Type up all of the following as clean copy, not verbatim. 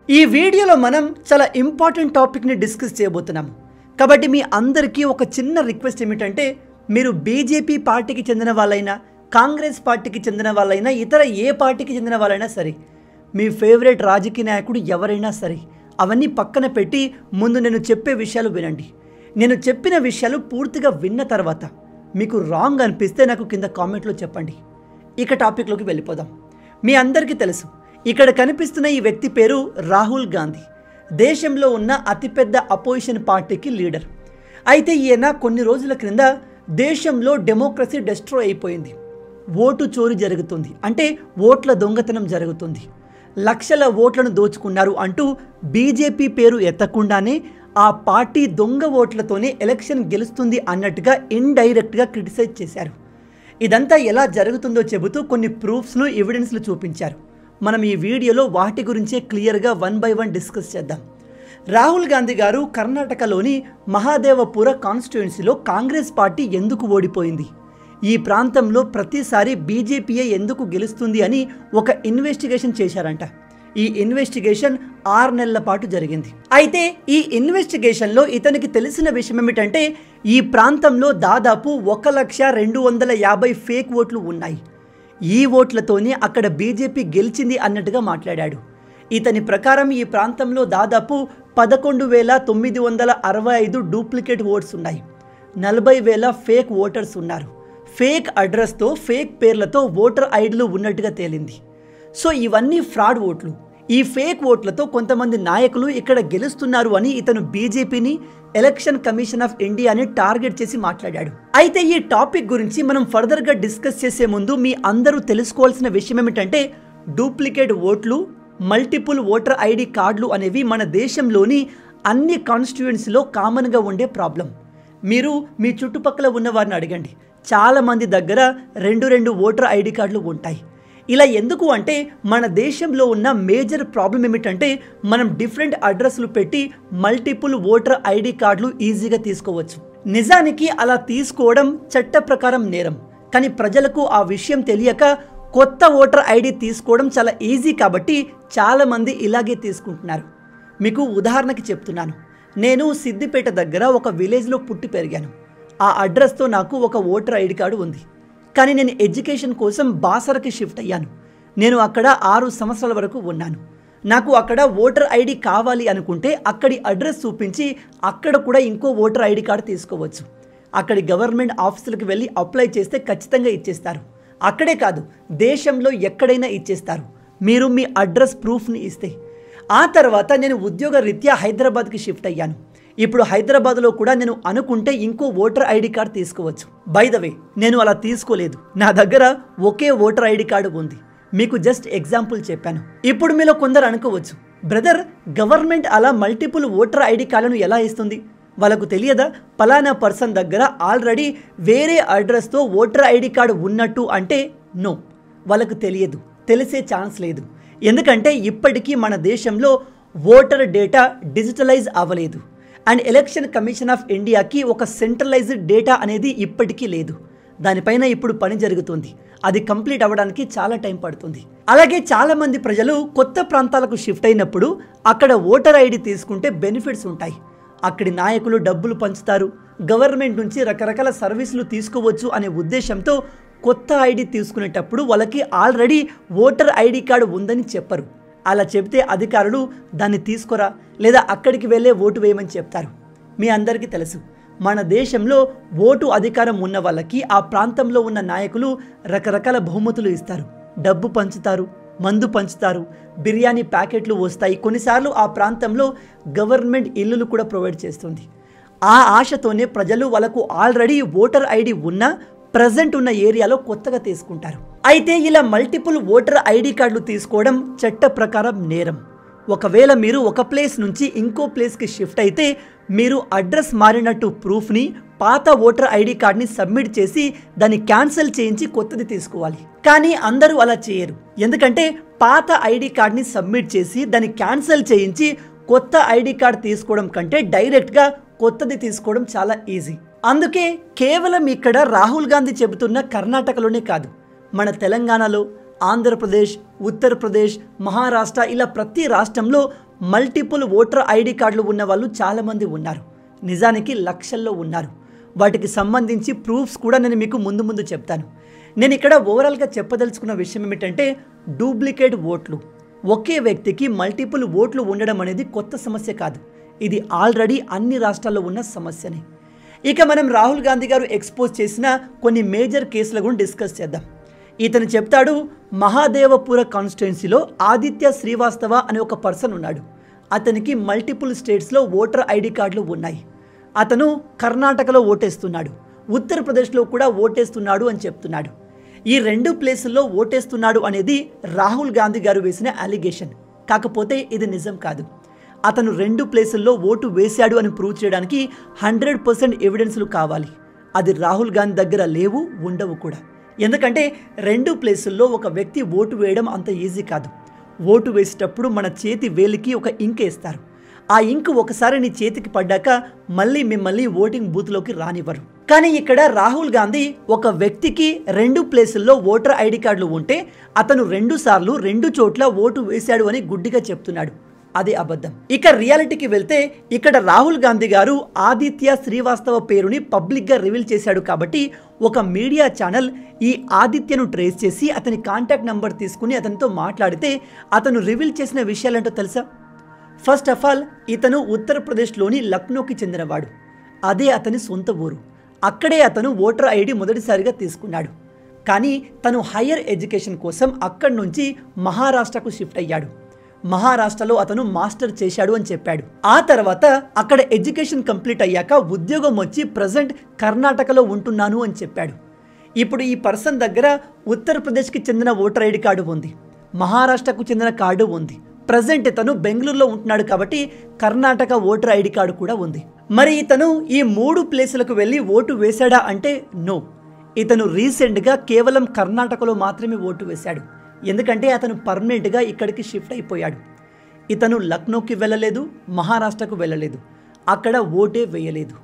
ఈ వీడియోలో మనం చాలా ఇంపార్టెంట్ టాపిక్ని డిస్కస్ చేయబోతున్నాము. కాబట్టి మీ అందరికీ ఒక చిన్న రిక్వెస్ట్ ఏమిటంటే, మీరు బీజేపీ పార్టీకి చెందిన వాళ్ళైనా, కాంగ్రెస్ పార్టీకి చెందిన వాళ్ళైనా, ఇతర ఏ పార్టీకి చెందిన వాళ్ళైనా సరే, మీ ఫేవరెట్ రాజకీయ నాయకుడు ఎవరైనా సరే, అవన్నీ పక్కన పెట్టి ముందు నేను చెప్పే విషయాలు వినండి. నేను చెప్పిన విషయాలు పూర్తిగా విన్న తర్వాత మీకు రాంగ్ అనిపిస్తే నాకు కింద కామెంట్లో చెప్పండి. ఇక టాపిక్లోకి వెళ్ళిపోదాం. మీ అందరికీ తెలుసు, ఇక్కడ కనిపిస్తున్న ఈ వ్యక్తి పేరు రాహుల్ గాంధీ. దేశంలో ఉన్న అతిపెద్ద అపోజిషన్ పార్టీకి లీడర్. అయితే ఈయన కొన్ని రోజుల క్రింద దేశంలో డెమోక్రసీ డిస్ట్రాయ్ అయిపోయింది, ఓటు చోరీ జరుగుతుంది, అంటే ఓట్ల దొంగతనం జరుగుతుంది, లక్షల ఓట్లను దోచుకున్నారు అంటూ బీజేపీ పేరు ఎత్తకుండానే ఆ పార్టీ దొంగ ఓట్లతోనే ఎలక్షన్ గెలుస్తుంది అన్నట్టుగా ఇండైరెక్ట్గా క్రిటిసైజ్ చేశారు. ఇదంతా ఎలా జరుగుతుందో చెబుతూ కొన్ని ప్రూఫ్స్ను, ఎవిడెన్స్లు చూపించారు. మనం ఈ వీడియోలో వాటి గురించే క్లియర్గా 1 by 1 డిస్కస్ చేద్దాం. రాహుల్ గాంధీ గారు కర్ణాటకలోని మహాదేవపుర కాన్స్టిట్యుయెన్సీలో కాంగ్రెస్ పార్టీ ఎందుకు ఓడిపోయింది, ఈ ప్రాంతంలో ప్రతిసారి బీజేపీయే ఎందుకు గెలుస్తుంది అని ఒక ఇన్వెస్టిగేషన్ చేశారంట. ఈ ఇన్వెస్టిగేషన్ 6 నెలల పాటు జరిగింది. అయితే ఈ ఇన్వెస్టిగేషన్లో ఇతనికి తెలిసిన విషయం ఏమిటంటే, ఈ ప్రాంతంలో దాదాపు 1,250,000 ఫేక్ ఓట్లు ఉన్నాయి. ఈ ఓట్లతోనే అక్కడ బీజేపీ గెలిచింది అన్నట్టుగా మాట్లాడాడు. ఇతని ప్రకారం ఈ ప్రాంతంలో దాదాపు 11,965 డూప్లికేట్ ఓట్స్ ఉన్నాయి, 40,000 ఫేక్ ఓటర్స్ ఉన్నారు, ఫేక్ అడ్రస్తో, ఫేక్ పేర్లతో ఓటర్ ఐడీలు ఉన్నట్టుగా తేలింది. సో ఇవన్నీ ఫ్రాడ్ ఓట్లు. ఈ ఫేక్ ఓట్లతో కొంతమంది నాయకులు ఇక్కడ గెలుస్తున్నారు అని ఇతను బీజేపీని, ఎలక్షన్ కమిషన్ ఆఫ్ ఇండియాని టార్గెట్ చేసి మాట్లాడాడు. అయితే ఈ టాపిక్ గురించి మనం ఫర్దర్గా డిస్కస్ చేసే ముందు మీ అందరూ తెలుసుకోవాల్సిన విషయం ఏమిటంటే, డూప్లికేట్ ఓట్లు, మల్టిపుల్ ఓటర్ ఐడి కార్డులు అనేవి మన దేశంలోని అన్ని కాన్స్టిట్యుయెన్సీలో కామన్గా ఉండే ప్రాబ్లం. మీరు మీ చుట్టుపక్కల ఉన్న వారిని అడగండి, చాలామంది దగ్గర 2 ఓటర్ ఐడి కార్డులు ఉంటాయి. ఇలా ఎందుకు అంటే, మన దేశంలో ఉన్న మేజర్ ప్రాబ్లం ఏమిటంటే, మనం డిఫరెంట్ అడ్రస్లు పెట్టి మల్టిపుల్ ఓటర్ ఐడి కార్డులు ఈజీగా తీసుకోవచ్చు. నిజానికి అలా తీసుకోవడం చట్ట ప్రకారం నేరం. కానీ ప్రజలకు ఆ విషయం తెలియక కొత్త ఓటర్ ఐడి తీసుకోవడం చాలా ఈజీ కాబట్టి చాలామంది ఇలాగే తీసుకుంటున్నారు. మీకు ఉదాహరణకి చెప్తున్నాను. నేను సిద్దిపేట దగ్గర ఒక విలేజ్లో పుట్టి పెరిగాను. ఆ అడ్రస్తో నాకు ఒక ఓటర్ ఐడి కార్డు ఉంది. కానీ నేను ఎడ్యుకేషన్ కోసం బాసరకి షిఫ్ట్ అయ్యాను. నేను అక్కడ 6 సంవత్సరాల వరకు ఉన్నాను. నాకు అక్కడ ఓటర్ ఐడి కావాలి అనుకుంటే అక్కడి అడ్రస్ చూపించి అక్కడ కూడా ఇంకో ఓటర్ ఐడి కార్డు తీసుకోవచ్చు. అక్కడి గవర్నమెంట్ ఆఫీసులకు వెళ్ళి అప్లై చేస్తే ఖచ్చితంగా ఇచ్చేస్తారు. అక్కడే కాదు, దేశంలో ఎక్కడైనా ఇచ్చేస్తారు, మీరు మీ అడ్రస్ ప్రూఫ్ని ఇస్తే. ఆ తర్వాత నేను ఉద్యోగ రీత్యా హైదరాబాద్కి షిఫ్ట్ అయ్యాను. ఇప్పుడు హైదరాబాద్లో కూడా నేను అనుకుంటే ఇంకో ఓటర్ ఐడి కార్డు తీసుకోవచ్చు. బై ద వే, నేను అలా తీసుకోలేదు. నా దగ్గర ఒకే ఓటర్ ఐడి కార్డు ఉంది. మీకు జస్ట్ ఎగ్జాంపుల్ చెప్పాను. ఇప్పుడు మీలో కొందరు అనుకోవచ్చు, బ్రదర్, గవర్నమెంట్ అలా మల్టిపుల్ ఓటర్ ఐడి కార్డులను ఎలా ఇస్తుంది? వాళ్ళకు తెలియదా పలానా పర్సన్ దగ్గర ఆల్రెడీ వేరే అడ్రస్తో ఓటర్ ఐడి కార్డు ఉన్నట్టు అంటే? నో, వాళ్ళకు తెలియదు, తెలిసే ఛాన్స్ లేదు. ఎందుకంటే ఇప్పటికీ మన దేశంలో ఓటర్ డేటా డిజిటలైజ్ అవ్వలేదు. అండ్ ఎలక్షన్ కమిషన్ ఆఫ్ ఇండియాకి ఒక సెంట్రలైజ్డ్ డేటా అనేది ఇప్పటికీ లేదు. దానిపైన ఇప్పుడు పని జరుగుతుంది. అది కంప్లీట్ అవ్వడానికి చాలా టైం పడుతుంది. అలాగే చాలామంది ప్రజలు కొత్త ప్రాంతాలకు షిఫ్ట్ అయినప్పుడు అక్కడ ఓటర్ ఐడి తీసుకుంటే బెనిఫిట్స్ ఉంటాయి. అక్కడి నాయకులు డబ్బులు పంచుతారు, గవర్నమెంట్ నుంచి రకరకాల సర్వీసులు తీసుకోవచ్చు అనే ఉద్దేశంతో కొత్త ఐడి తీసుకునేటప్పుడు వాళ్ళకి ఆల్రెడీ ఓటర్ ఐడి కార్డు ఉందని చెప్పరు. అలా చెప్తే అధికారులు దాన్ని తీసుకోరా లేదా అక్కడికి వెళ్ళే ఓటు వేయమని చెప్తారు. మీ అందరికీ తెలుసు, మన దేశంలో ఓటు అధికారం ఉన్న వాళ్ళకి ఆ ప్రాంతంలో ఉన్న నాయకులు రకరకాల బహుమతులు ఇస్తారు, డబ్బు పంచుతారు, మందు పంచుతారు, బిర్యానీ ప్యాకెట్లు వస్తాయి. కొన్నిసార్లు ఆ ప్రాంతంలో గవర్నమెంట్ ఇల్లులు కూడా ప్రొవైడ్ చేస్తుంది. ఆ ఆశతోనే ప్రజలు వాళ్ళకు ఆల్రెడీ ఓటర్ ఐడి ఉన్న ప్రజెంట్ ఉన్న ఏరియాలో కొత్తగా తీసుకుంటారు. అయితే ఇలా మల్టిపుల్ ఓటర్ ఐడి కార్డులు తీసుకోవడం చట్ట ప్రకారం నేరం. ఒకవేళ మీరు ఒక ప్లేస్ నుంచి ఇంకో ప్లేస్కి షిఫ్ట్ అయితే మీరు అడ్రస్ మారినట్టు ప్రూఫ్ని, పాత ఓటర్ ఐడి కార్డ్ని సబ్మిట్ చేసి దాన్ని క్యాన్సిల్ చేయించి కొత్తది తీసుకోవాలి. కానీ అందరూ అలా చేయరు. ఎందుకంటే పాత ఐడి కార్డ్ని సబ్మిట్ చేసి దాన్ని క్యాన్సిల్ చేయించి కొత్త ఐడి కార్డ్ తీసుకోవడం కంటే డైరెక్ట్గా కొత్తది తీసుకోవడం చాలా ఈజీ. అందుకే కేవలం ఇక్కడ రాహుల్ గాంధీ చెబుతున్న కర్ణాటకలోనే కాదు, మన తెలంగాణలో, ఆంధ్రప్రదేశ్, ఉత్తరప్రదేశ్, మహారాష్ట్ర ఇలా ప్రతి రాష్ట్రంలో మల్టిపుల్ ఓటర్ ఐడి కార్డులు ఉన్న వాళ్ళు చాలామంది ఉన్నారు. నిజానికి లక్షల్లో ఉన్నారు. వాటికి సంబంధించి ప్రూఫ్స్ కూడా నేను మీకు ముందు చెప్తాను. నేను ఇక్కడ ఓవరాల్గా చెప్పదలుచుకున్న విషయం ఏమిటంటే డూప్లికేట్ ఓట్లు, ఒకే వ్యక్తికి మల్టిపుల్ ఓట్లు ఉండడం అనేది కొత్త సమస్య కాదు. ఇది ఆల్రెడీ అన్ని రాష్ట్రాల్లో ఉన్న సమస్యనే. ఇక మనం రాహుల్ గాంధీ గారు ఎక్స్పోజ్ చేసిన కొన్ని మేజర్ కేసుల గురించి డిస్కస్ చేద్దాం. ఇతను చెప్తాడు, మహాదేవపుర కాన్స్టిట్యున్సీలో ఆదిత్య శ్రీవాస్తవ అనే ఒక పర్సన్ ఉన్నాడు. అతనికి మల్టిపుల్ స్టేట్స్లో ఓటర్ ఐడి కార్డులు ఉన్నాయి. అతను కర్ణాటకలో ఓటేస్తున్నాడు, ఉత్తరప్రదేశ్లో కూడా ఓటేస్తున్నాడు అని చెప్తున్నాడు. ఈ 2 ప్లేసుల్లో ఓటేస్తున్నాడు అనేది రాహుల్ గాంధీ గారు వేసిన అలిగేషన్. కాకపోతే ఇది నిజం కాదు. అతను 2 ప్లేసుల్లో ఓటు వేశాడు అని ప్రూవ్ చేయడానికి 100% ఎవిడెన్స్లు కావాలి. అది రాహుల్ గాంధీ దగ్గర లేవు, ఉండవు కూడా. ఎందుకంటే 2 ప్లేసుల్లో ఒక వ్యక్తి ఓటు వేయడం అంత ఈజీ కాదు. ఓటు వేసేటప్పుడు మన చేతి వేలికి ఒక ఇంక్ వేస్తారు. ఆ ఇంక్ ఒకసారి నీ చేతికి పడ్డాక మళ్ళీ మిమ్మల్ని ఓటింగ్ బూత్లోకి రానివ్వరు. కానీ ఇక్కడ రాహుల్ గాంధీ ఒక వ్యక్తికి 2 ప్లేసుల్లో ఓటర్ ఐడి కార్డులు ఉంటే అతను 2 సార్లు 2 చోట్ల ఓటు వేశాడు అని గుడ్డిగా చెప్తున్నాడు. అది అబద్ధం. ఇక రియాలిటీకి వెళ్తే ఇక్కడ రాహుల్ గాంధీ గారు ఆదిత్య శ్రీవాస్తవ పేరుని పబ్లిక్గా రివీల్ చేశాడు. కాబట్టి ఒక మీడియా ఛానల్ ఈ ఆదిత్యను ట్రేస్ చేసి అతని కాంటాక్ట్ నెంబర్ తీసుకుని అతనితో మాట్లాడితే అతను రివీల్ చేసిన విషయాలేంటో తెలుసా? ఫస్ట్ ఆఫ్ ఆల్, ఇతను ఉత్తరప్రదేశ్లోని లక్నోకి చెందినవాడు. అదే అతని సొంత ఊరు. అక్కడే అతను ఓటర్ ఐడి మొదటిసారిగా తీసుకున్నాడు. కానీ తను హయ్యర్ ఎడ్యుకేషన్ కోసం అక్కడి నుంచి మహారాష్ట్రకు షిఫ్ట్ అయ్యాడు. మహారాష్ట్రలో అతను మాస్టర్ చేశాడు అని చెప్పాడు. ఆ తర్వాత అక్కడ ఎడ్యుకేషన్ కంప్లీట్ అయ్యాక ఉద్యోగం వచ్చి ప్రజెంట్ కర్ణాటకలో ఉంటున్నాను అని చెప్పాడు. ఇప్పుడు ఈ పర్సన్ దగ్గర ఉత్తరప్రదేశ్కి చెందిన ఓటర్ ఐడి కార్డు ఉంది, మహారాష్ట్రకు చెందిన కార్డు ఉంది. ప్రజెంట్ ఇతను బెంగళూరులో ఉంటున్నాడు కాబట్టి కర్ణాటక ఓటర్ ఐడి కార్డు కూడా ఉంది. మరి ఇతను ఈ 3 ప్లేసులకు వెళ్ళి ఓటు వేశాడా అంటే నో. ఇతను రీసెంట్గా కేవలం కర్ణాటకలో మాత్రమే ఓటు వేశాడు. ఎందుకంటే అతను పర్మనెంట్గా ఇక్కడికి షిఫ్ట్ అయిపోయాడు. ఇతను లక్నోకి వెళ్ళలేదు, మహారాష్ట్రకు వెళ్ళలేదు, అక్కడ ఓటే వేయలేదు.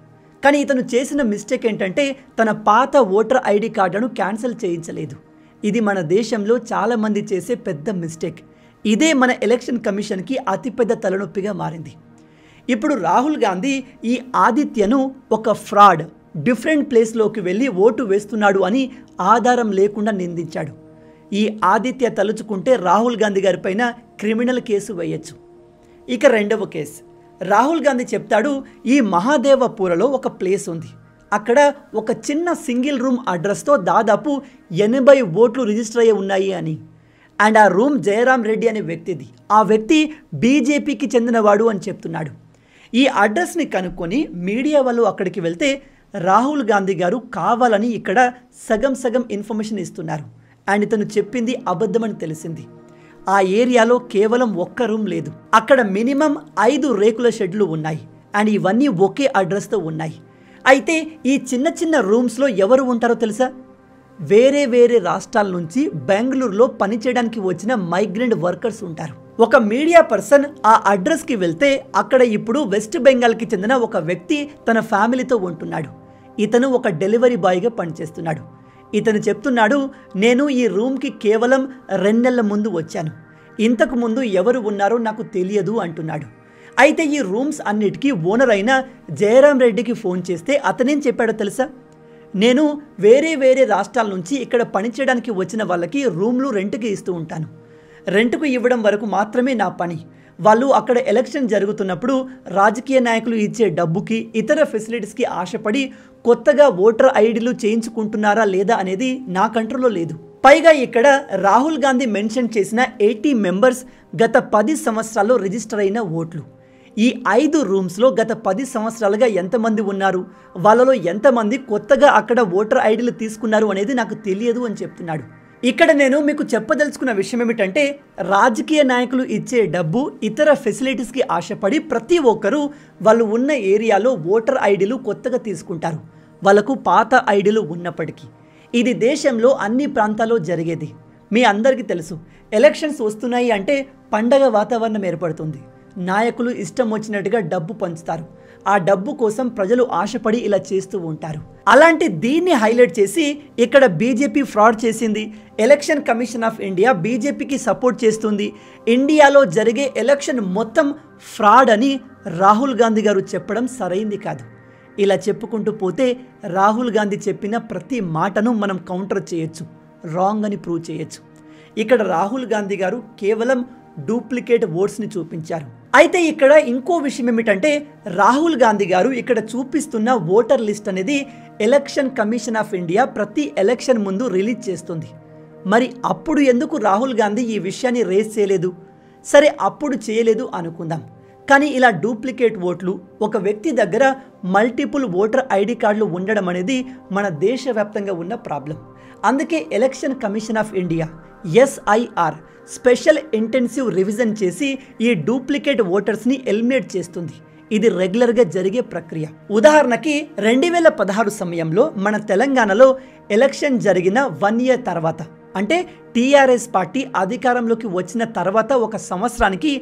కానీ ఇతను చేసిన మిస్టేక్ ఏంటంటే తన పాత ఓటర్ ఐడి కార్డును క్యాన్సిల్ చేయించలేదు. ఇది మన దేశంలో చాలామంది చేసే పెద్ద మిస్టేక్. ఇదే మన ఎలక్షన్ కమిషన్కి అతిపెద్ద తలనొప్పిగా మారింది. ఇప్పుడు రాహుల్ గాంధీ ఈ ఆదిత్యను ఒక ఫ్రాడ్, డిఫరెంట్ ప్లేస్లోకి వెళ్ళి ఓటు వేస్తున్నాడు అని ఆధారం లేకుండా నిందించాడు. ఈ ఆదిత్య తలుచుకుంటే రాహుల్ గాంధీ గారి పైన క్రిమినల్ కేసు వేయచ్చు. ఇక 2వ కేసు, రాహుల్ గాంధీ చెప్తాడు, ఈ మహాదేవపురలో ఒక ప్లేస్ ఉంది. అక్కడ ఒక చిన్న సింగిల్ రూమ్ అడ్రస్తో దాదాపు 80 ఓట్లు రిజిస్టర్ అయ్యి ఉన్నాయి అని. అండ్ ఆ రూమ్ జయరాం రెడ్డి అనే వ్యక్తిది. ఆ వ్యక్తి బీజేపీకి చెందినవాడు అని చెప్తున్నాడు. ఈ అడ్రస్ని కనుక్కొని మీడియా వాళ్ళు అక్కడికి వెళ్తే రాహుల్ గాంధీ గారు కావాలని ఇక్కడ సగం ఇన్ఫర్మేషన్ ఇస్తున్నారు. అండ్ ఇతను చెప్పింది అబద్ధమని తెలిసింది. ఆ ఏరియాలో కేవలం ఒక్క రూమ్ లేదు, అక్కడ మినిమం 5 రేకుల షెడ్లు ఉన్నాయి. అండ్ ఇవన్నీ ఒకే అడ్రస్తో ఉన్నాయి. అయితే ఈ చిన్న రూమ్స్లో ఎవరు ఉంటారో తెలుసా? వేరే రాష్ట్రాల నుంచి బెంగళూరులో పనిచేయడానికి వచ్చిన మైగ్రెంట్ వర్కర్స్ ఉంటారు. ఒక మీడియా పర్సన్ ఆ అడ్రస్కి వెళ్తే అక్కడ ఇప్పుడు వెస్ట్ బెంగాల్కి చెందిన ఒక వ్యక్తి తన ఫ్యామిలీతో ఉంటున్నాడు. ఇతను ఒక డెలివరీ బాయ్గా పనిచేస్తున్నాడు. ఇతను చెప్తున్నాడు, నేను ఈ రూమ్కి కేవలం 2 నెలల ముందు వచ్చాను, ఇంతకు ముందు ఎవరు ఉన్నారో నాకు తెలియదు అంటున్నాడు. అయితే ఈ రూమ్స్ అన్నిటికీ ఓనర్ అయిన జయరాం రెడ్డికి ఫోన్ చేస్తే అతనేం చెప్పాడో తెలుసా? నేను వేరే రాష్ట్రాల నుంచి ఇక్కడ పనిచేయడానికి వచ్చిన వాళ్ళకి రూమ్లు రెంట్కి ఇస్తూ ఉంటాను. రెంట్కు ఇవ్వడం వరకు మాత్రమే నా పని. వాళ్ళు అక్కడ ఎలక్షన్ జరుగుతున్నప్పుడు రాజకీయ నాయకులు ఇచ్చే డబ్బుకి ఇతర ఫెసిలిటీస్కి ఆశపడి కొత్తగా ఓటర్ ఐడీలు చేయించుకుంటున్నారా లేదా అనేది నా కంట్రోల్లో లేదు. పైగా ఇక్కడ రాహుల్ గాంధీ మెన్షన్ చేసిన 80 మెంబర్స్ గత 10 సంవత్సరాల్లో రిజిస్టర్ అయిన ఓట్లు. ఈ 5 రూమ్స్లో గత 10 సంవత్సరాలుగా ఎంతమంది ఉన్నారు, వాళ్ళలో ఎంతమంది కొత్తగా అక్కడ ఓటర్ ఐడీలు తీసుకున్నారు అనేది నాకు తెలియదు అని చెప్తున్నాడు. ఇక్కడ నేను మీకు చెప్పదలుచుకున్న విషయం ఏమిటంటే రాజకీయ నాయకులు ఇచ్చే డబ్బు ఇతర ఫెసిలిటీస్కి ఆశపడి ప్రతి ఒక్కరూ వాళ్ళు ఉన్న ఏరియాలో ఓటర్ ఐడీలు కొత్తగా తీసుకుంటారు, వాళ్ళకు పాత ఐడీలు ఉన్నప్పటికీ. ఇది దేశంలో అన్ని ప్రాంతాల్లో జరిగేది. మీ అందరికీ తెలుసు, ఎలక్షన్స్ వస్తున్నాయి అంటే పండగ వాతావరణం ఏర్పడుతుంది. నాయకులు ఇష్టం వచ్చినట్టుగా డబ్బు పంచుతారు. ఆ డబ్బు కోసం ప్రజలు ఆశపడి ఇలా చేస్తూ ఉంటారు. అలాంటి దీన్ని హైలైట్ చేసి ఇక్కడ బీజేపీ ఫ్రాడ్ చేసింది, ఎలక్షన్ కమిషన్ ఆఫ్ ఇండియా బీజేపీకి సపోర్ట్ చేస్తుంది, ఇండియాలో జరిగే ఎలక్షన్ మొత్తం ఫ్రాడ్ అని రాహుల్ గాంధీ గారు చెప్పడం సరైంది కాదు. ఇలా చెప్పుకుంటూ పోతే రాహుల్ గాంధీ చెప్పిన ప్రతి మాటను మనం కౌంటర్ చేయొచ్చు, రాంగ్ అని ప్రూవ్ చేయొచ్చు. ఇక్కడ రాహుల్ గాంధీ గారు కేవలం డూప్లికేట్ ఓట్స్ని చూపించారు. అయితే ఇక్కడ ఇంకో విషయం ఏమిటంటే రాహుల్ గాంధీ గారు ఇక్కడ చూపిస్తున్న ఓటర్ లిస్ట్ అనేది ఎలక్షన్ కమిషన్ ఆఫ్ ఇండియా ప్రతి ఎలక్షన్ ముందు రిలీజ్ చేస్తుంది. మరి అప్పుడు ఎందుకు రాహుల్ గాంధీ ఈ విషయాన్ని రేస్ చేయలేదు? సరే, అప్పుడు చేయలేదు అనుకుందాం, కానీ ఇలా డూప్లికేట్ ఓట్లు, ఒక వ్యక్తి దగ్గర మల్టిపుల్ ఓటర్ ఐడి కార్డులు ఉండడం అనేది మన దేశవ్యాప్తంగా ఉన్న ప్రాబ్లం. అందుకే election commission of India SIR special intensive revision చేసి ఈ డూప్లికేట్ ఓటర్స్ని ఎలిమినేట్ చేస్తుంది. ఇది రెగ్యులర్గా జరిగే ప్రక్రియ. ఉదాహరణకి 2016 సమయంలో మన తెలంగాణలో ఎలక్షన్ జరిగిన 1 year తర్వాత, అంటే టీఆర్ఎస్ పార్టీ అధికారంలోకి వచ్చిన తర్వాత 1 సంవత్సరానికి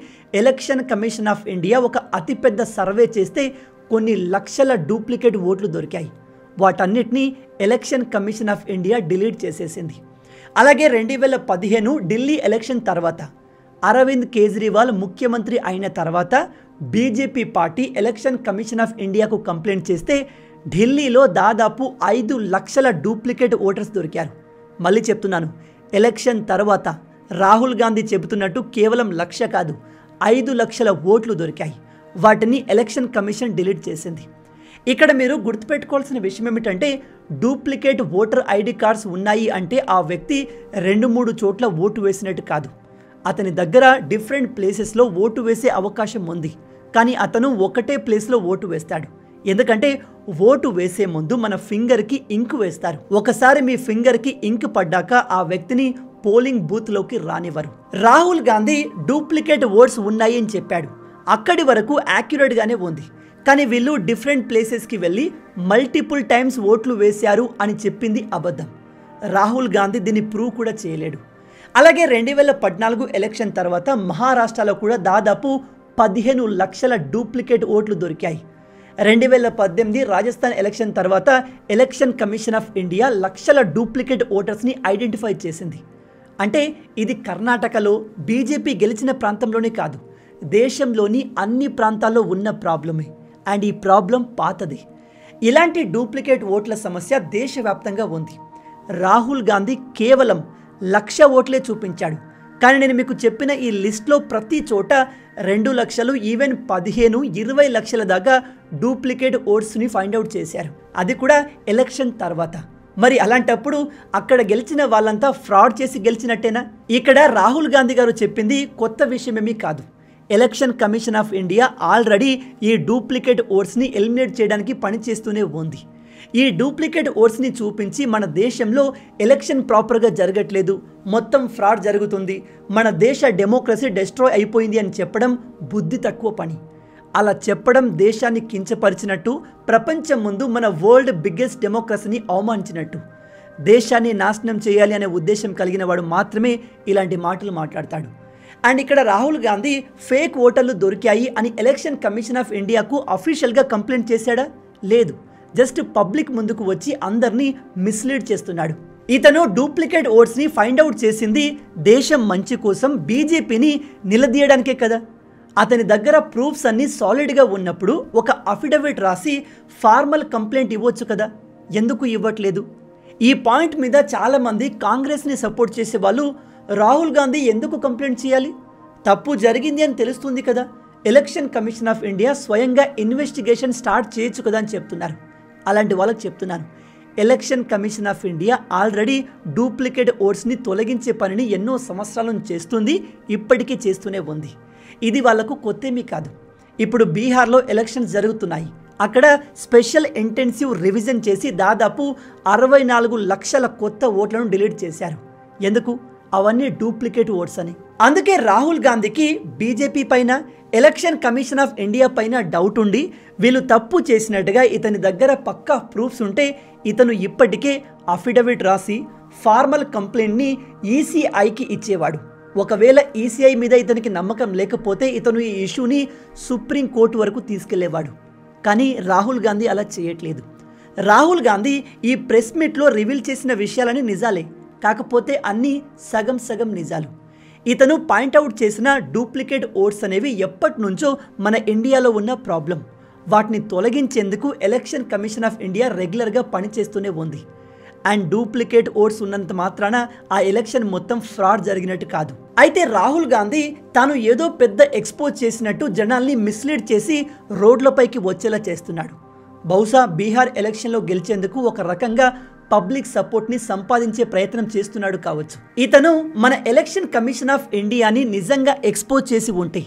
ఎలక్షన్ కమిషన్ ఆఫ్ ఇండియా ఒక అతిపెద్ద సర్వే చేస్తే కొన్ని లక్షల డూప్లికేట్ ఓట్లు దొరికాయి. వాటన్నిటినీ election commission of India delete చేసేసింది. అలాగే 2015 ఢిల్లీ ఎలక్షన్ తర్వాత అరవింద్ కేజ్రీవాల్ ముఖ్యమంత్రి అయిన తర్వాత BJP party election commission of ఇండియాకు కంప్లైంట్ చేస్తే ఢిల్లీలో దాదాపు 5 లక్షల డూప్లికేట్ ఓటర్స్ దొరికారు. మళ్ళీ చెప్తున్నాను, ఎలక్షన్ తర్వాత రాహుల్ గాంధీ చెబుతున్నట్టు కేవలం 1,00,000 కాదు, 5 లక్షల ఓట్లు దొరికాయి. వాటిని ఎలక్షన్ కమిషన్ డిలీట్ చేసింది. ఇక్కడ మీరు గుర్తుపెట్టుకోవాల్సిన విషయం ఏమిటంటే డూప్లికేట్ ఓటర్ ఐడి కార్డ్స్ ఉన్నాయి అంటే ఆ వ్యక్తి 2-3 చోట్ల ఓటు వేసినట్టు కాదు. అతని దగ్గర డిఫరెంట్ ప్లేసెస్లో ఓటు వేసే అవకాశం ఉంది, కానీ అతను ఒకటే ప్లేస్లో ఓటు వేస్తాడు. ఎందుకంటే ఓటు వేసే ముందు మన ఫింగర్కి ఇంక్ వేస్తారు. ఒకసారి మీ ఫింగర్కి ఇంక్ పడ్డాక ఆ వ్యక్తిని పోలింగ్ బూత్లోకి రానివ్వరు. రాహుల్ గాంధీ డూప్లికేట్ ఓట్స్ ఉన్నాయి అని చెప్పాడు, అక్కడి వరకు యాక్యురేట్గానే ఉంది. కానీ వీళ్ళు డిఫరెంట్ ప్లేసెస్కి వెళ్ళి మల్టిపుల్ టైమ్స్ ఓట్లు వేశారు అని చెప్పింది అబద్ధం. రాహుల్ గాంధీ దీన్ని ప్రూవ్ కూడా చేయలేడు. అలాగే 2014 ఎలక్షన్ తర్వాత మహారాష్ట్రలో కూడా దాదాపు 15 లక్షల డూప్లికేట్ ఓట్లు దొరికాయి. 2018 రాజస్థాన్ ఎలక్షన్ తర్వాత ఎలక్షన్ కమిషన్ ఆఫ్ ఇండియా లక్షల డూప్లికేట్ ఓటర్స్ని ఐడెంటిఫై చేసింది. అంటే ఇది కర్ణాటకలో బీజేపీ గెలిచిన ప్రాంతంలోనే కాదు, దేశంలోని అన్ని ప్రాంతాల్లో ఉన్న ప్రాబ్లమే. అండ్ ఈ ప్రాబ్లం పాతది. ఇలాంటి డూప్లికేట్ ఓట్ల సమస్య దేశవ్యాప్తంగా ఉంది. రాహుల్ గాంధీ కేవలం 1,00,000 ఓట్లే చూపించాడు, కానీ నేను మీకు చెప్పిన ఈ లిస్ట్లో ప్రతి చోట 2 లక్షలు, ఈవెన్ 15-20 లక్షల దాకా డూప్లికేట్ ఓట్స్ని ఫైండ్ అవుట్ చేశారు, అది కూడా ఎలక్షన్ తర్వాత. మరి అలాంటప్పుడు అక్కడ గెలిచిన వాళ్ళంతా ఫ్రాడ్ చేసి గెలిచినట్టేనా? ఇక్కడ రాహుల్ గాంధీ గారు చెప్పింది కొత్త విషయమేమీ కాదు. Election commission of India already ఈ డూప్లికేట్ ఓట్స్ని ఎలిమినేట్ చేయడానికి పనిచేస్తూనే ఉంది. ఈ డూప్లికేట్ ఓట్స్ని చూపించి మన దేశంలో ఎలక్షన్ ప్రాపర్గా జరగట్లేదు, మొత్తం ఫ్రాడ్ జరుగుతుంది, మన దేశ డెమోక్రసీ డిస్ట్రాయ్ అయిపోయింది అని చెప్పడం బుద్ధి తక్కువ పని. అలా చెప్పడం దేశాన్ని కించపరిచినట్టు, ప్రపంచం ముందు మన వరల్డ్ బిగ్గెస్ట్ డెమోక్రసీని అవమానించినట్టు. దేశాన్ని నాశనం చేయాలి అనే ఉద్దేశం కలిగిన వాడు మాత్రమే ఇలాంటి మాటలు మాట్లాడతాడు. అండ్ ఇక్కడ రాహుల్ గాంధీ ఫేక్ ఓటర్లు దొరికాయి అని ఎలక్షన్ కమిషన్ ఆఫ్ ఇండియాకు అఫీషియల్గా కంప్లైంట్ చేశాడా? లేదు, జస్ట్ పబ్లిక్ ముందుకు వచ్చి అందరినీ మిస్లీడ్ చేస్తున్నాడు. ఇతను డూప్లికేట్ ఓట్స్ని ఫైండ్ అవుట్ చేసింది దేశం మంచి కోసం, బీజేపీని నిలదీయడానికే కదా. అతని దగ్గర ప్రూఫ్స్ అన్నీ సాలిడ్గా ఉన్నప్పుడు ఒక అఫిడవిట్ రాసి ఫార్మల్ కంప్లైంట్ ఇవ్వచ్చు కదా, ఎందుకు ఇవ్వట్లేదు? ఈ పాయింట్ మీద చాలామంది కాంగ్రెస్ని సపోర్ట్ చేసే వాళ్ళు రాహుల్ గాంధీ ఎందుకు కంప్లైంట్ చేయాలి? తప్పు జరిగింది అని తెలుస్తుంది కదా, ఎలక్షన్ కమిషన్ ఆఫ్ ఇండియా స్వయంగా ఇన్వెస్టిగేషన్ స్టార్ట్ చేయొచ్చు కదా అని చెప్తున్నారు. అలాంటి వాళ్ళకి చెప్తున్నాను, election commission of India already duplicate ఓట్స్ని తొలగించే పనిని ఎన్నో సంవత్సరాల నుంచి చేస్తుంది, ఇప్పటికీ చేస్తూనే ఉంది. ఇది వాళ్లకు కొత్తేమీ కాదు. ఇప్పుడు బీహార్లో ఎలక్షన్స్ జరుగుతున్నాయి, అక్కడ స్పెషల్ ఇంటెన్సివ్ రివిజన్ చేసి దాదాపు 64 లక్షల కొత్త ఓట్లను డిలీట్ చేశారు. ఎందుకు? అవన్నీ డూప్లికేట్ ఓట్స్ అని. అందుకే రాహుల్ గాంధీకి బీజేపీ పైన, ఎలక్షన్ కమిషన్ ఆఫ్ ఇండియా పైన డౌట్ ఉండి వీళ్ళు తప్పు చేసినట్టుగా ఇతని దగ్గర పక్కా ప్రూఫ్స్ ఉంటే ఇతను ఇప్పటికే అఫిడవిట్ రాసి ఫార్మల్ కంప్లైంట్ని ఈసీఐకి ఇచ్చేవాడు. ఒకవేళ ఈసీఐ మీద ఇతనికి నమ్మకం లేకపోతే ఇతను ఈ ఇష్యూని సుప్రీంకోర్టు వరకు తీసుకెళ్లేవాడు. కానీ రాహుల్ గాంధీ అలా చేయట్లేదు. రాహుల్ గాంధీ ఈ ప్రెస్ మీట్లో రివీల్ చేసిన విషయాలని నిజాలే, కాకపోతే అన్నీ సగం సగం నిజాలు. ఇతను పాయింట్అవుట్ చేసిన డూప్లికేట్ ఓట్స్ అనేవి ఎప్పటి నుంచో మన ఇండియాలో ఉన్న ప్రాబ్లం. వాటిని తొలగించేందుకు ఎలక్షన్ కమిషన్ ఆఫ్ ఇండియా రెగ్యులర్గా పనిచేస్తూనే ఉంది. అండ్ డూప్లికేట్ ఓట్స్ ఉన్నంత మాత్రాన ఆ ఎలక్షన్ మొత్తం ఫ్రాడ్ జరిగినట్టు కాదు. అయితే రాహుల్ గాంధీ తాను ఏదో పెద్ద ఎక్స్పోజ్ చేసినట్టు జనాల్ని మిస్లీడ్ చేసి రోడ్లపైకి వచ్చేలా చేస్తున్నాడు. బహుశా బీహార్ ఎలక్షన్లో గెలిచేందుకు ఒక రకంగా పబ్లిక్ సపోర్ట్ని సంపాదించే ప్రయత్నం చేస్తున్నాడు కావచ్చు. ఇతను మన ఎలక్షన్ కమిషన్ ఆఫ్ ఇండియాని నిజంగా ఎక్స్పోజ్ చేసి ఉంటే,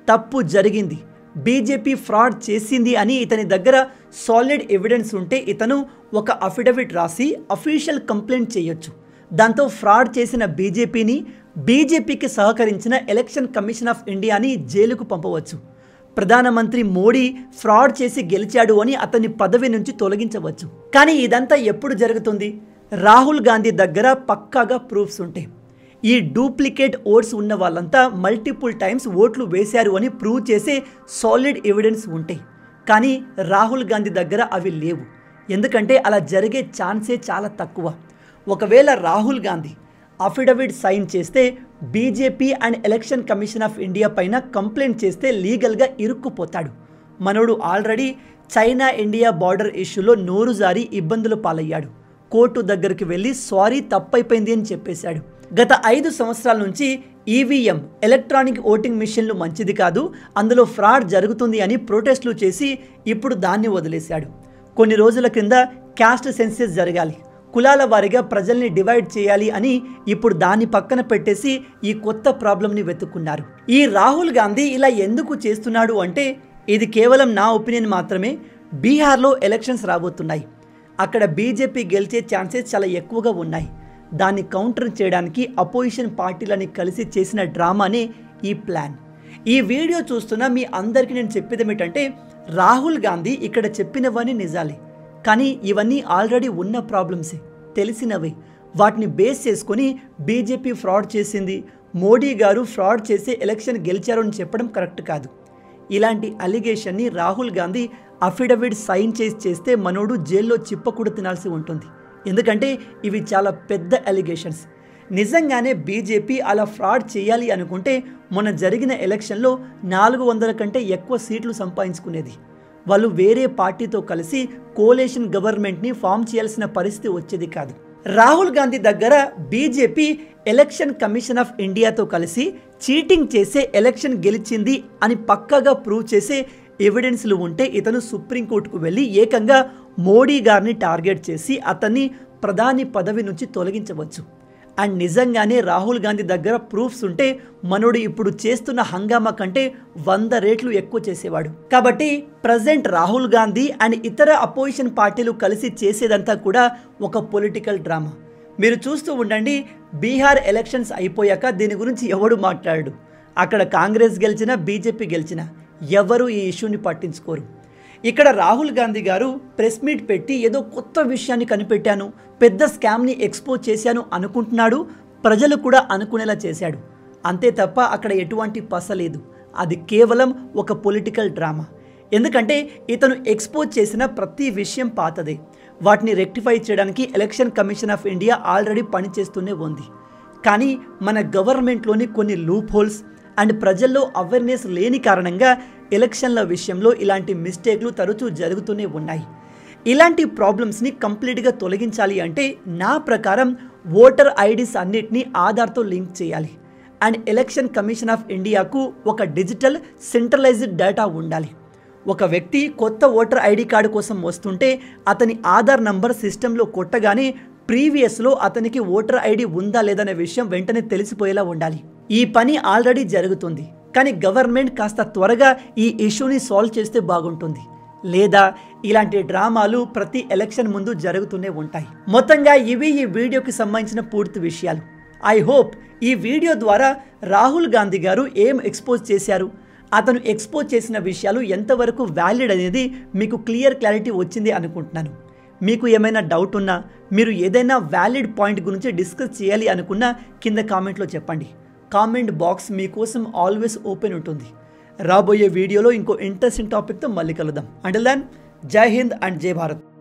తప్పు జరిగింది, బీజేపీ ఫ్రాడ్ చేసింది అని ఇతని దగ్గర సాలిడ్ ఎవిడెన్స్ ఉంటే ఇతను ఒక అఫిడవిట్ రాసి అఫీషియల్ కంప్లైంట్ చేయొచ్చు. దాంతో ఫ్రాడ్ చేసిన బీజేపీకి సహకరించిన ఎలక్షన్ కమిషన్ ఆఫ్ ఇండియాని జైలుకు పంపవచ్చు. ప్రధానమంత్రి మోడీ ఫ్రాడ్ చేసి గెలిచాడు అని అతని పదవి నుంచి తొలగించవచ్చు. కానీ ఇదంతా ఎప్పుడు జరుగుతుంది? రాహుల్ గాంధీ దగ్గర పక్కాగా ప్రూఫ్స్ ఉంటాయి. ఈ డూప్లికేట్ ఓట్స్ ఉన్న వాళ్ళంతా మల్టిపుల్ టైమ్స్ ఓట్లు వేశారు అని ప్రూవ్ చేసే సాలిడ్ ఎవిడెన్స్ ఉంటాయి. కానీ రాహుల్ గాంధీ దగ్గర అవి లేవు. ఎందుకంటే అలా జరిగే ఛాన్సే చాలా తక్కువ. ఒకవేళ రాహుల్ గాంధీ అఫిడవిట్ సైన్ చేస్తే BJP and election commission of India పైన కంప్లైంట్ చేస్తే లీగల్గా ఇరుక్కుపోతాడు. మనోడు ఆల్రెడీ చైనా ఇండియా బార్డర్ ఇష్యూలో నోరు జారి ఇబ్బందులు పాలయ్యాడు. కోర్టు దగ్గరికి వెళ్ళి సారీ తప్పైపోయింది అని చెప్పేశాడు. గత 5 సంవత్సరాల నుంచి ఈవీఎం ఎలక్ట్రానిక్ ఓటింగ్ మిషన్లు మంచిది కాదు, అందులో ఫ్రాడ్ జరుగుతుంది అని ప్రొటెస్టులు చేసి ఇప్పుడు దాన్ని వదిలేశాడు. కొన్ని రోజుల కింద క్యాస్ట్ సెన్సస్ జరగాలి, కులాల వారీగా ప్రజల్ని డివైడ్ చేయాలి అని ఇప్పుడు దాన్ని పక్కన పెట్టేసి ఈ కొత్త ప్రాబ్లంని వెతుక్కున్నారు. ఈ రాహుల్ గాంధీ ఇలా ఎందుకు చేస్తున్నాడు అంటే, ఇది కేవలం నా ఒపీనియన్ మాత్రమే. బీహార్లో ఎలక్షన్స్ రాబోతున్నాయి. అక్కడ బీజేపీ గెలిచే ఛాన్సెస్ చాలా ఎక్కువగా ఉన్నాయి. దాన్ని కౌంటర్ చేయడానికి అపోజిషన్ పార్టీలని కలిసి చేసిన డ్రామానే ఈ ప్లాన్. ఈ వీడియో చూస్తున్న మీ అందరికీ నేను చెప్పేది ఏమిటంటే, రాహుల్ గాంధీ ఇక్కడ చెప్పినవన్నీ నిజాలే, కానీ ఇవన్నీ ఆల్రెడీ ఉన్న ప్రాబ్లమ్సే, తెలిసినవే. వాటిని బేస్ చేసుకొని బీజేపీ ఫ్రాడ్ చేసింది, మోడీ గారు ఫ్రాడ్ చేసి ఎలక్షన్ గెలిచారు అని చెప్పడం కరెక్ట్ కాదు. ఇలాంటి అలిగేషన్ని రాహుల్ గాంధీ అఫిడవిట్ సైన్ చేస్తే మనోడు జైల్లో చిప్పకూడ తినాల్సి ఉంటుంది. ఎందుకంటే ఇవి చాలా పెద్ద అలిగేషన్స్. నిజంగానే బీజేపీ అలా ఫ్రాడ్ చేయాలి అనుకుంటే మొన్న జరిగిన ఎలక్షన్లో 400 కంటే ఎక్కువ సీట్లు సంపాదించుకునేది. వాళ్ళు వేరే పార్టీతో కలిసి కోలేషన్ గవర్నమెంట్ని ఫామ్ చేయాల్సిన పరిస్థితి వచ్చేది కాదు. రాహుల్ గాంధీ దగ్గర బీజేపీ ఎలక్షన్ కమిషన్ ఆఫ్ ఇండియాతో కలిసి చీటింగ్ చేసే ఎలక్షన్ గెలిచింది అని పక్కాగా ప్రూవ్ చేసే ఎవిడెన్స్లు ఉంటే ఇతను సుప్రీంకోర్టుకు వెళ్ళి ఏకంగా మోడీ గారిని టార్గెట్ చేసి అతన్ని ప్రధాని పదవి నుంచి తొలగించవచ్చు. అండ్ నిజంగానే రాహుల్ గాంధీ దగ్గర ప్రూఫ్స్ ఉంటే మనోడు ఇప్పుడు చేస్తున్న హంగామా కంటే 100 రెట్లు ఎక్కువ చేసేవాడు. కాబట్టి ప్రజెంట్ రాహుల్ గాంధీ అండ్ ఇతర అపోజిషన్ పార్టీలు కలిసి చేసేదంతా కూడా ఒక పొలిటికల్ డ్రామా. మీరు చూస్తూ ఉండండి. బీహార్ ఎలక్షన్స్ అయిపోయాక దీని గురించి ఎవడు మాట్లాడు. అక్కడ కాంగ్రెస్ గెలిచినా బీజేపీ గెలిచినా ఎవరు ఈ ఇష్యూని పట్టించుకోరు. ఇక్కడ రాహుల్ గాంధీ గారు ప్రెస్ మీట్ పెట్టి ఏదో కొత్త విషయాన్ని కనిపెట్టాను, పెద్ద స్కామ్ని ఎక్స్పోజ్ చేశాను అనుకుంటున్నాడు. ప్రజలు కూడా అనుకునేలా చేశాడు. అంతే తప్ప అక్కడ ఎటువంటి పస లేదు. అది కేవలం ఒక పొలిటికల్ డ్రామా. ఎందుకంటే ఇతను ఎక్స్పోజ్ చేసిన ప్రతి విషయం పాతదే. వాటిని రెక్టిఫై చేయడానికి election commission of India already పనిచేస్తూనే ఉంది. కానీ మన గవర్నమెంట్లోని కొన్ని లూప్ హోల్స్ అండ్ ప్రజల్లో అవేర్నెస్ లేని కారణంగా ఎలక్షన్ల విషయంలో ఇలాంటి మిస్టేక్లు తరచూ జరుగుతూనే ఉన్నాయి. ఇలాంటి ప్రాబ్లమ్స్ని కంప్లీట్గా తొలగించాలి అంటే నా ప్రకారం ఓటర్ ఐడీస్ అన్నిటినీ ఆధార్తో లింక్ చేయాలి. అండ్ ఎలక్షన్ కమిషన్ ఆఫ్ ఇండియాకు ఒక డిజిటల్ సెంట్రలైజ్డ్ డేటా ఉండాలి. ఒక వ్యక్తి కొత్త ఓటర్ ఐడి కార్డు కోసం వస్తుంటే అతని ఆధార్ నంబర్ సిస్టంలో కొట్టగానే ప్రీవియస్లో అతనికి ఓటర్ ఐడి ఉందా లేదనే విషయం వెంటనే తెలిసిపోయేలా ఉండాలి. ఈ పని ఆల్రెడీ జరుగుతుంది. కానీ గవర్నమెంట్ కాస్త త్వరగా ఈ ఇష్యూని సాల్వ్ చేస్తే బాగుంటుంది. లేదా ఇలాంటి డ్రామాలు ప్రతి ఎలక్షన్ ముందు జరుగుతూనే ఉంటాయి. మొత్తంగా ఇవి ఈ వీడియోకి సంబంధించిన పూర్తి విషయాలు. ఐ హోప్ ఈ వీడియో ద్వారా రాహుల్ గాంధీ గారు ఏం ఎక్స్పోజ్ చేశారు, అతను ఎక్స్పోజ్ చేసిన విషయాలు ఎంతవరకు వ్యాలిడ్ అనేది మీకు క్లారిటీ వచ్చింది అనుకుంటున్నాను. మీకు ఏమైనా డౌట్ ఉన్నా, మీరు ఏదైనా వ్యాలిడ్ పాయింట్ గురించి డిస్కస్ చేయాలి అనుకున్నా కింద కామెంట్లో చెప్పండి. కామెంట్ బాక్స్ మీకోసం ఆల్వేస్ ఓపెన్ ఉంటుంది. రాబోయే వీడియోలో ఇంకో ఇంట్రెస్టింగ్ టాపిక్తో మళ్ళీ కలుద్దాం. అంటిల్ దెన్, జై హింద్ అండ్ జై భారత్.